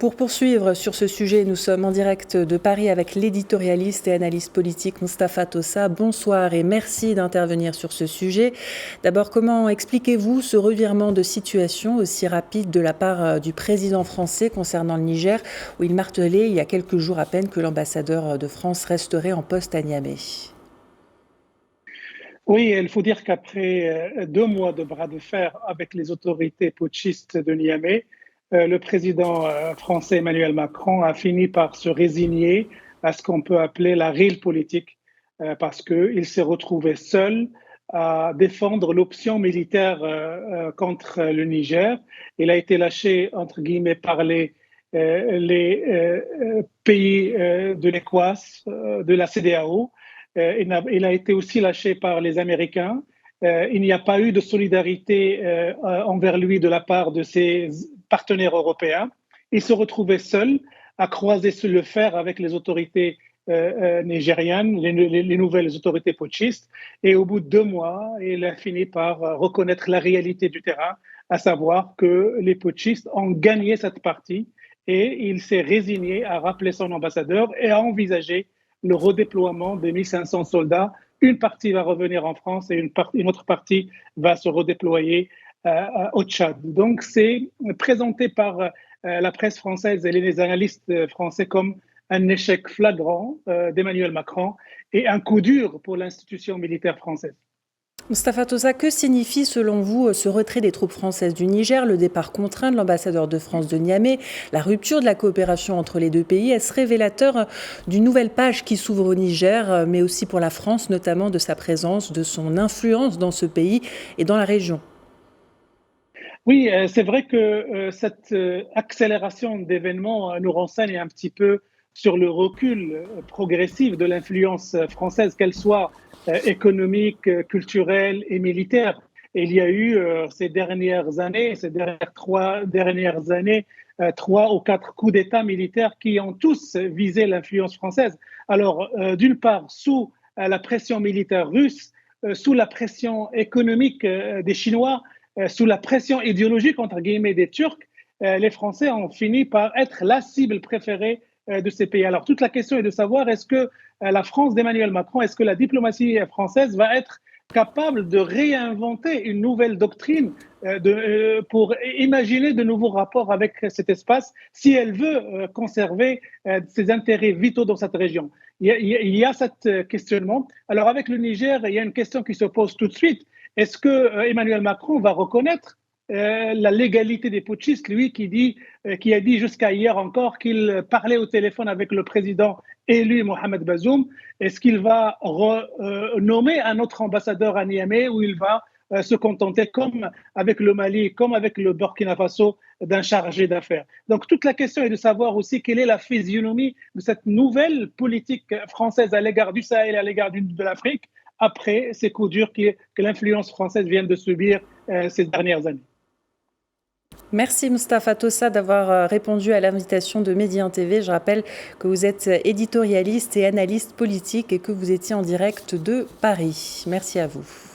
Pour poursuivre sur ce sujet, nous sommes en direct de Paris avec l'éditorialiste et analyste politique Mustapha Tossa. Bonsoir et merci d'intervenir sur ce sujet. D'abord, comment expliquez-vous ce revirement de situation aussi rapide de la part du président français concernant le Niger, où il martelait il y a quelques jours à peine que l'ambassadeur de France resterait en poste à Niamey? Oui, il faut dire qu'après 2 mois de bras de fer avec les autorités putschistes de Niamey, le président français Emmanuel Macron a fini par se résigner à ce qu'on peut appeler la réelle politique, parce qu'il s'est retrouvé seul à défendre l'option militaire contre le Niger. Il a été lâché, entre guillemets, par les pays de l'ECOWAS, de la CEDEAO. Il a été aussi lâché par les Américains. Il n'y a pas eu de solidarité envers lui de la part de ses partenaires européens. Il se retrouvait seul à croiser le fer avec les autorités nigérianes, les nouvelles autorités putschistes. Et au bout de 2 mois, il a fini par reconnaître la réalité du terrain, à savoir que les putschistes ont gagné cette partie, et il s'est résigné à rappeler son ambassadeur et à envisager le redéploiement de 1500 soldats. Une partie va revenir en France et une autre partie va se redéployer au Tchad. Donc, c'est présenté par la presse française et les analystes français comme un échec flagrant d'Emmanuel Macron et un coup dur pour l'institution militaire française. Mustapha Tossa, que signifie selon vous ce retrait des troupes françaises du Niger, le départ contraint de l'ambassadeur de France de Niamey, la rupture de la coopération entre les deux pays? Est-ce révélateur d'une nouvelle page qui s'ouvre au Niger, mais aussi pour la France, notamment de sa présence, de son influence dans ce pays et dans la région? Oui, c'est vrai que cette accélération d'événements nous renseigne un petit peu sur le recul progressif de l'influence française, qu'elle soit économique, culturelle et militaire. Et il y a eu ces dernières 3 dernières années, 3 ou 4 coups d'État militaires qui ont tous visé l'influence française. Alors, d'une part, sous la pression militaire russe, sous la pression économique des Chinois, sous la pression idéologique, entre guillemets, des Turcs, les Français ont fini par être la cible préférée de ces pays. Alors, toute la question est de savoir, est-ce que la France d'Emmanuel Macron, est-ce que la diplomatie française va être capable de réinventer une nouvelle doctrine pour imaginer de nouveaux rapports avec cet espace si elle veut conserver ses intérêts vitaux dans cette région? Il y a cet questionnement. Alors, avec le Niger, il y a une question qui se pose tout de suite. Est-ce que Emmanuel Macron va reconnaître la légalité des putschistes, lui qui a dit jusqu'à hier encore qu'il parlait au téléphone avec le président élu Mohamed Bazoum? Est-ce qu'il va nommer un autre ambassadeur à Niamey, ou il va se contenter, comme avec le Mali, comme avec le Burkina Faso, d'un chargé d'affaires? Donc toute la question est de savoir aussi quelle est la physionomie de cette nouvelle politique française à l'égard du Sahel et à l'égard de l'Afrique, après ces coups durs que l'influence française vient de subir ces dernières années. Merci Mustapha Tossa d'avoir répondu à l'invitation de Médien TV. Je rappelle que vous êtes éditorialiste et analyste politique et que vous étiez en direct de Paris. Merci à vous.